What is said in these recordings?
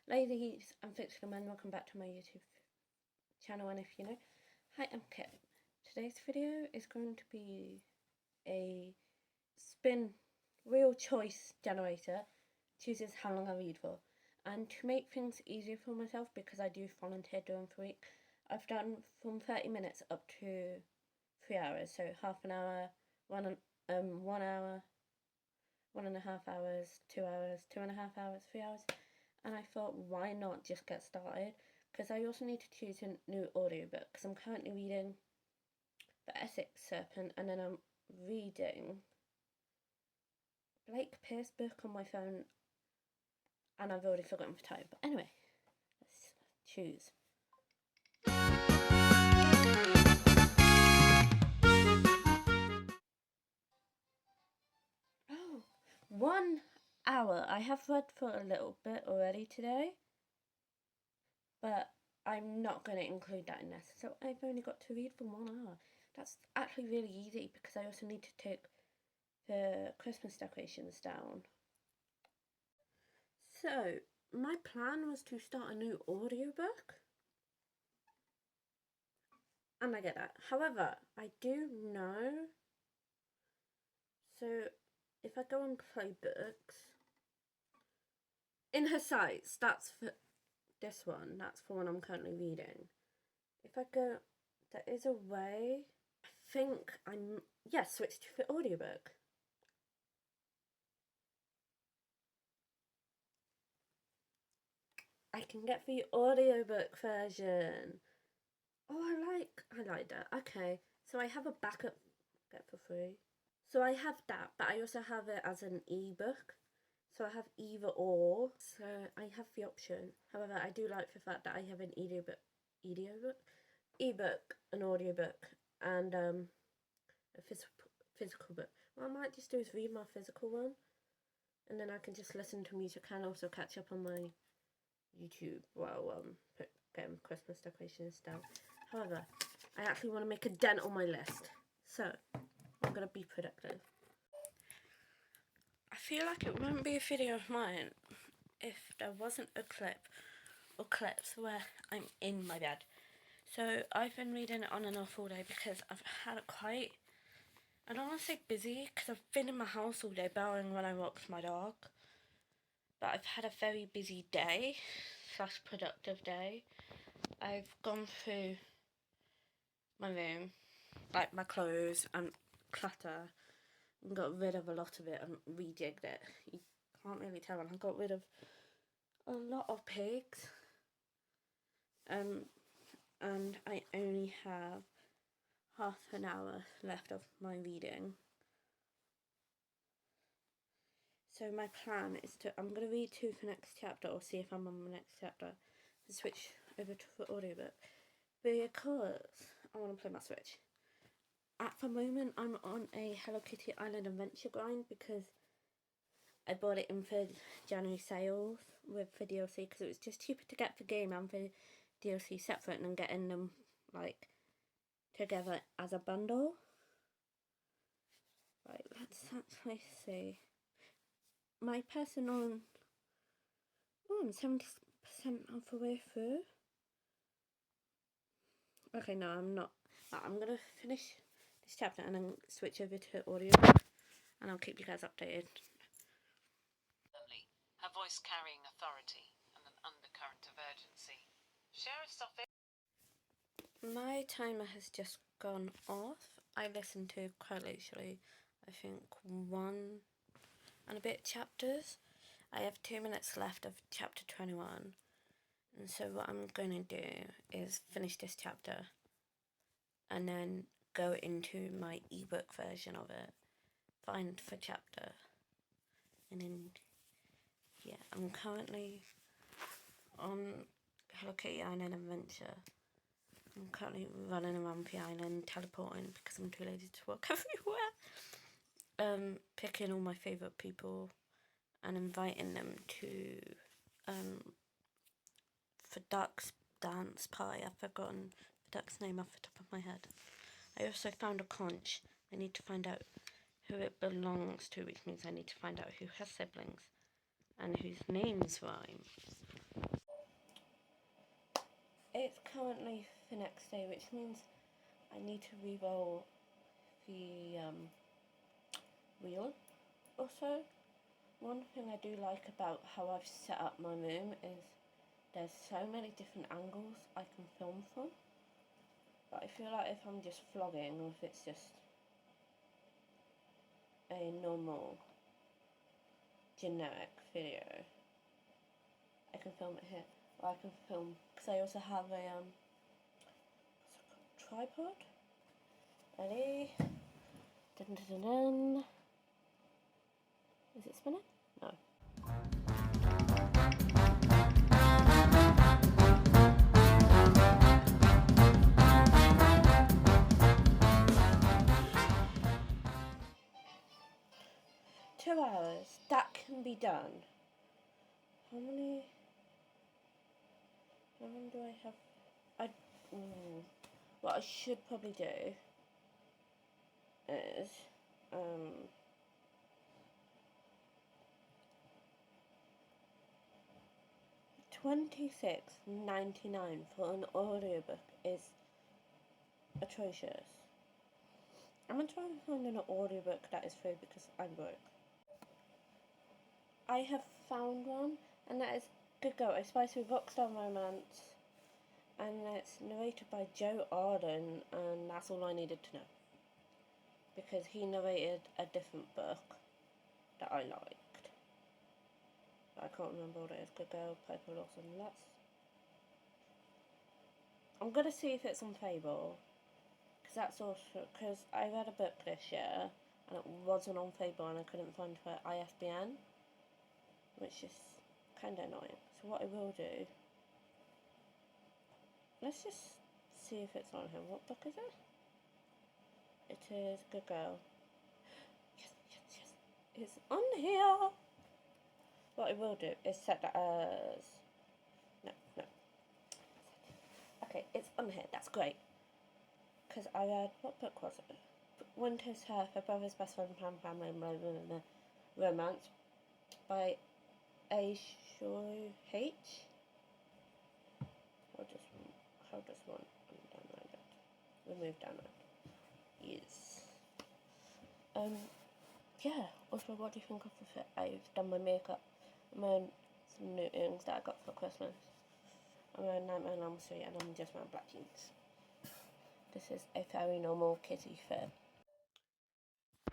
Ladies and fictional men, welcome back to my YouTube channel, and if you know, hi, I'm Kit. Today's video is going to be a spin real choice generator, chooses how long I read for. And to make things easier for myself, because I do volunteer during the week, I've done from 30 minutes up to 3 hours, so half an hour, 1 hour, 1.5 hours, 2 hours, 2.5 hours, 3 hours. And I thought, why not just get started? Because I also need to choose a new audiobook, because I'm currently reading The Essex Serpent, and then I'm reading Blake Pierce book on my phone, and I've already forgotten the title. But anyway, let's choose. Oh, 1 hour. I have read for a little bit already today, but I'm not going to include that in this. So I've only got to read for 1 hour. That's actually really easy, because I also need to take the Christmas decorations down. So, my plan was to start a new audiobook, and I get that. However, I do know, so if I go on Play Books, in her sites, that's for this one, that's for one I'm currently reading. If I go, there is a way, I think switch to the audiobook. I can get the audiobook version. Oh, I like that. Okay, so I have a backup get for free. So I have that, but I also have it as an ebook. So I have either or. So I have the option. However, I do like the fact that I have an ebook, an audiobook, and a physical book. What I might just do is read my physical one, and then I can just listen to music and also catch up on my YouTube while getting Christmas decorations down. However, I actually want to make a dent on my list, so I'm gonna be productive. I feel like it wouldn't be a video of mine if there wasn't a clip or clips where I'm in my bed. So I've been reading it on and off all day because I've had it quite, I don't want to say busy, because I've been in my house all day barring when I walk my dog, but I've had a very busy day / productive day. I've gone through my room, like my clothes and clutter, and got rid of a lot of it and rejigged it. You can't really tell, and I got rid of a lot of pigs. And I only have half an hour left of my reading. So my plan is I'm going to read to the next chapter, or see if I'm on the next chapter, and switch over to the audiobook, because I want to play my Switch. At the moment, I'm on a Hello Kitty Island Adventure grind, because I bought it in for January sales with the DLC, because it was just cheaper to get the game and the DLC separate than getting them like together as a bundle. Right, let's actually see. My personal, I'm 70% of the way through. Okay, no, I'm not. I'm gonna finish this chapter and then switch over to audio, and I'll keep you guys updated. Her voice carrying authority and an undercurrent of urgency. Sheriff's office. My timer has just gone off. I listened to quite literally, I think, 1 and a bit chapters. I have 2 minutes left of chapter 21, and so what I'm going to do is finish this chapter and then go into my ebook version of it, find the chapter, and then yeah, I'm currently on Hello Kitty Island Adventure. I'm currently running around the island, teleporting because I'm too lazy to walk everywhere. Picking all my favourite people and inviting them to the Duck's dance party. I've forgotten the duck's name off the top of my head. I also found a conch. I need to find out who it belongs to, which means I need to find out who has siblings. and whose names rhyme. It's currently the next day, which means I need to re-roll the wheel. Also, one thing I do like about how I've set up my room is there's so many different angles I can film from. But I feel like if I'm just vlogging, or if it's just a normal generic video, I can film it here. Or I can film, because I also have a tripod. Ready? Dun, dun, dun, dun. Is it spinning? No. 2 hours. That can be done. How many do I have? What I should probably do is $26.99 for an audiobook is atrocious. I'm gonna try and find an audiobook that is free because I'm broke. I have found one, and that is Good Girl, A Spicy Rockstar Romance, and it's narrated by Joe Arden, and that's all I needed to know. Because he narrated a different book that I liked. I can't remember what it is. Good Girl, Piper Lawson. I'm gonna see if it's on Fable, because that's also because I read a book this year and it wasn't on Fable and I couldn't find her ISBN, which is kind of annoying. So what I will do, let's just see if it's on here. What book is it? It is Good Girl. Yes, it's on here. What I will do is set that as no. Okay, it's on here. That's great. Because I read, what book was it? Winter's Hearth, A Brother's Best Friend, Family, Romance by A. Shore H. How does one download it? Remove download. Yes. Yeah. Also, what do you think of the fit? I've done my makeup. I'm wearing some new earrings that I got for Christmas. I'm wearing Nightmare on Elm Street, and I'm just wearing black jeans. This is a very normal kitty fit.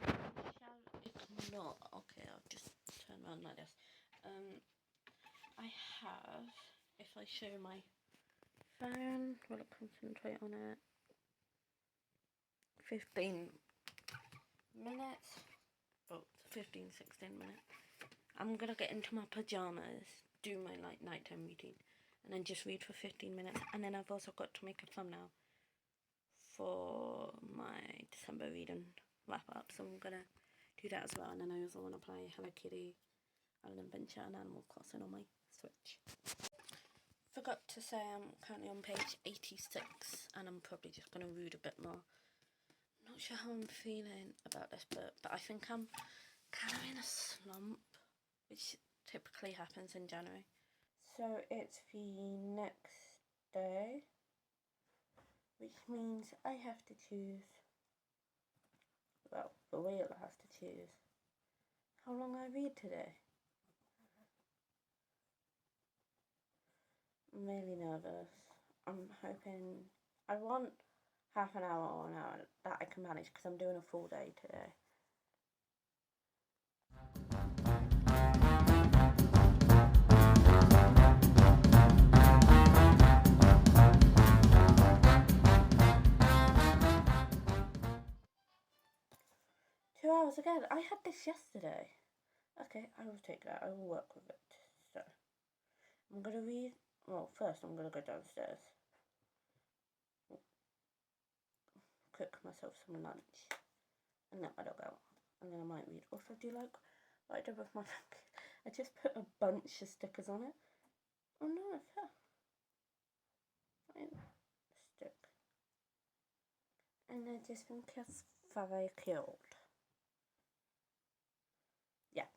Shall it not? Okay, I'll just turn around like this. I have, if I show my phone, will it concentrate on it? 15 minutes. Oh, 15, 16 minutes. I'm gonna get into my pajamas, do my nighttime routine, and then just read for 15 minutes. And then I've also got to make a thumbnail for my December reading wrap up, so I'm gonna do that as well. And then I also want to play Hello Kitty, Island Adventure, and Animal Crossing on my Switch. Forgot to say I'm currently on page 86, and I'm probably just gonna read a bit more. Not sure how I'm feeling about this book, but I think I'm kind of in a slump, which typically happens in January. So it's the next day, which means I have to choose, well, the wheel has to choose how long I read today. I'm really nervous. I'm hoping, I want half an hour or an hour that I can manage because I'm doing a full day today. $2 again. I had this yesterday. Okay, I will take that. I will work with it. So, I'm going to read. Well, first I'm going to go downstairs. Cook myself some lunch. And let my dog out. And then I might read. Also, do you like what I did with my book? I just put a bunch of stickers on it. Oh no, it's here. Stick. And I just think it's very cute. Yeah.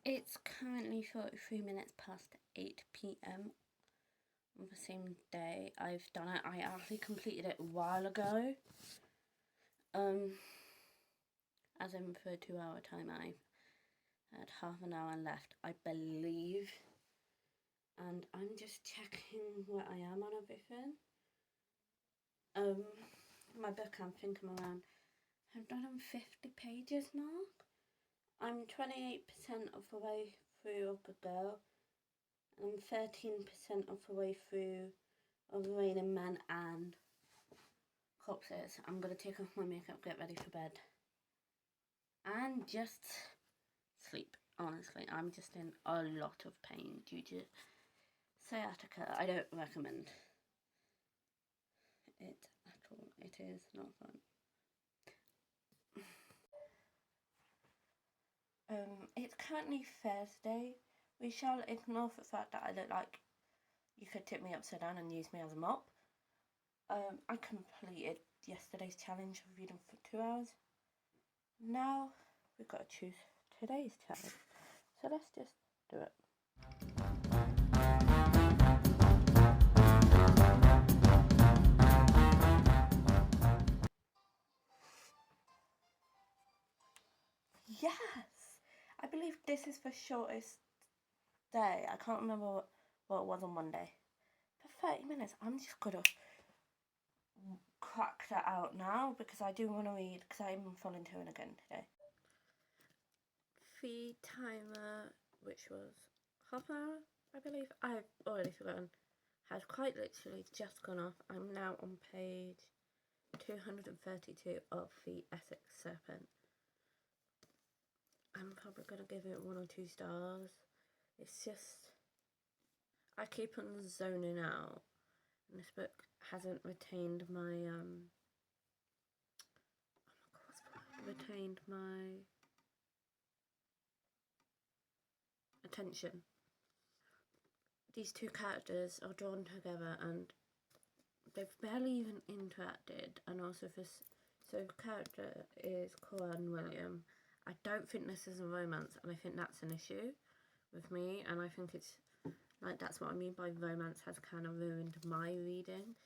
It's currently 43 minutes past 8 p.m. on the same day I've done it. I actually completed it a while ago. As in for a 2-hour time, I had half an hour left, I believe. And I'm just checking where I am on everything. My book, I think I'm around 150 pages mark. I'm 28% of the way through of the girl, and I'm 13% of the way through of the Raining Man and Corpses. I'm gonna take off my makeup, get ready for bed, and just sleep. Honestly, I'm just in a lot of pain due to sciatica. I don't recommend it at all. It is not fun. It's currently Thursday. We shall ignore the fact that I look like you could tip me upside down and use me as a mop. I completed yesterday's challenge of reading for 2 hours. Now we've got to choose today's challenge. So let's just do it. Yes! I believe this is the shortest day. I can't remember what it was on Monday. For 30 minutes, I'm just gonna crack that out now because I do want to read, because I'm volunteering again today. The timer, which was half an hour, I believe, I've already forgotten, has quite literally just gone off. I'm now on page 232 of the Essex Serpent. I'm probably going to give it 1 or 2 stars. It's just, I keep on zoning out, and this book hasn't retained my, attention. These two characters are drawn together and they've barely even interacted, and also this, so the character is Coran William. I don't think this is a romance, and I think that's an issue with me, and I think it's like, that's what I mean by romance has kind of ruined my reading,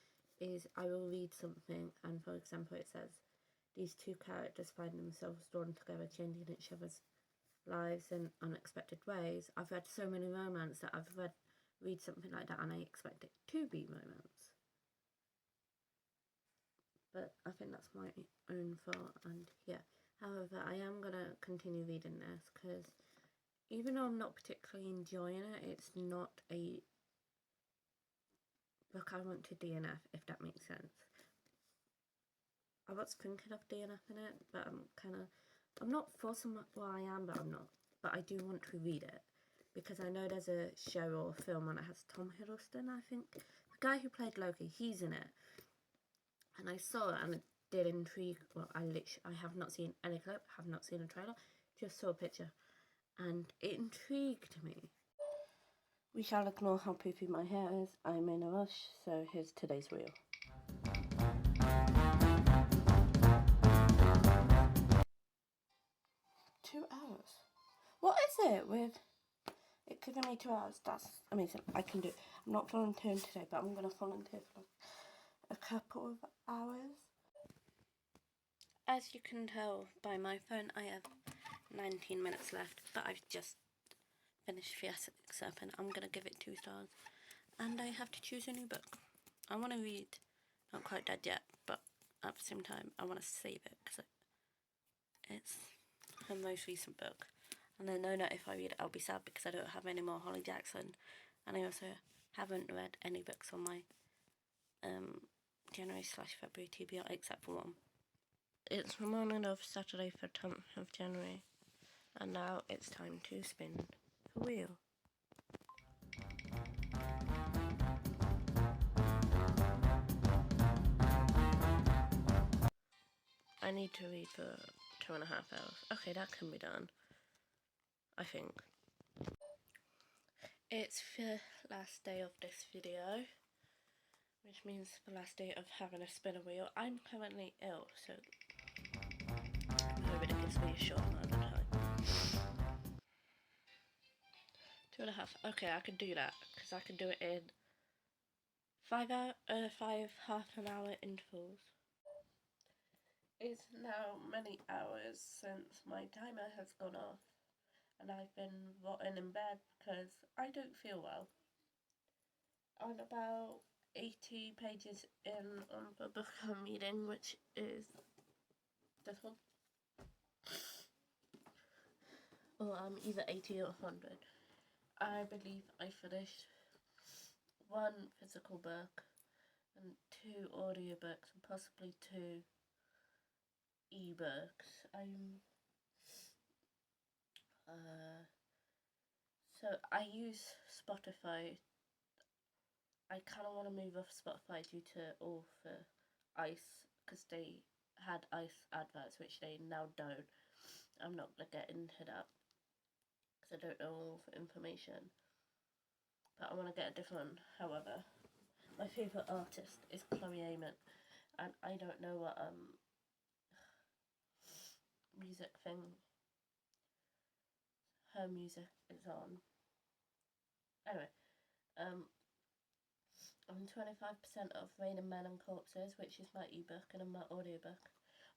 is I will read something and, for example, it says these two characters find themselves drawn together, changing each other's lives in unexpected ways. I've read so many romance that I've read something like that and I expect it to be romance. But I think that's my own fault, and yeah. However, I am going to continue reading this because even though I'm not particularly enjoying it, it's not a book I want to DNF, if that makes sense. I was thinking of DNFing it, but I'm not forcing where I am, but I'm not. But I do want to read it because I know there's a show or a film and it has Tom Hiddleston, I think. The guy who played Loki, he's in it. And I saw it and it did intrigue. Well, I have not seen any clip, have not seen a trailer, just saw a picture. And it intrigued me. We shall ignore how poofy my hair is. I'm in a rush, so here's today's reel. Two hours. What is it with it giving me 2 hours? That's amazing. I can do it. I'm not volunteering today, but I'm going to volunteer for like a couple of hours. As you can tell by my phone, I have 19 minutes left, but I've just finished the Essex Serpent. I'm going to give it 2 stars. And I have to choose a new book. I want to read Not Quite Dead Yet, but at the same time, I want to save it because it's her most recent book. And I know that if I read it, I'll be sad because I don't have any more Holly Jackson. And I also haven't read any books on my January/February TBR except for one. It's the morning of Saturday, the 10th of January. And now it's time to spin the wheel. I need to read for 2.5 hours. Okay, that can be done, I think. It's the last day of this video, which means the last day of having a spinner wheel. I'm currently ill, so I hope it gives me a short amount of time. 2.5. Okay, I can do that because I can do it in 5 half an hour intervals. It's now many hours since my timer has gone off, and I've been rotting in bed because I don't feel well. I'm about 80 pages in on the book I'm reading, which is this one. Or I'm either 80 or 100. I believe I finished 1 physical book and 2 audiobooks and possibly 2 ebooks. So I use Spotify. I kind of want to move off Spotify due to all the ICE, because they had ICE adverts, which they now don't. I'm not going to get into that because I don't know all the information. But I want to get a different one. However, my favourite artist is Chloe Amen, and I don't know what music thing her music is on. Anyway, I'm 25% of Raining Men and Corpses, which is my ebook and my audiobook.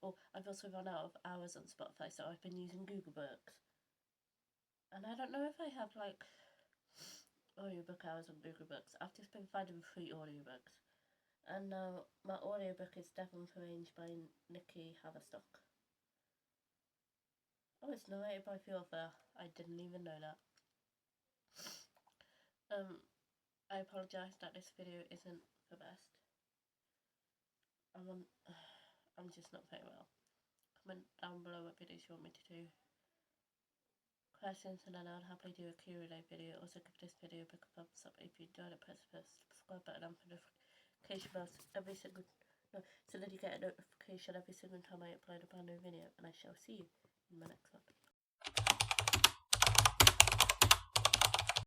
Oh, I've also run out of hours on Spotify, so I've been using Google Books. And I don't know if I have like audiobook hours on Google Books. I've just been finding free audiobooks. And now my audiobook is Devon Arranged by Nikki Haverstock. Oh, it's narrated by the author. I didn't even know that. I apologise that this video isn't the best. I'm just not very well. Comment down below what videos you want me to do. Questions, and then I'll happily do a Q&A video. Also give this video a big thumbs up if you enjoyed it. Press the subscribe button and the notification bell so that you get a notification every single time I upload a brand new video. And I shall see you in my next one.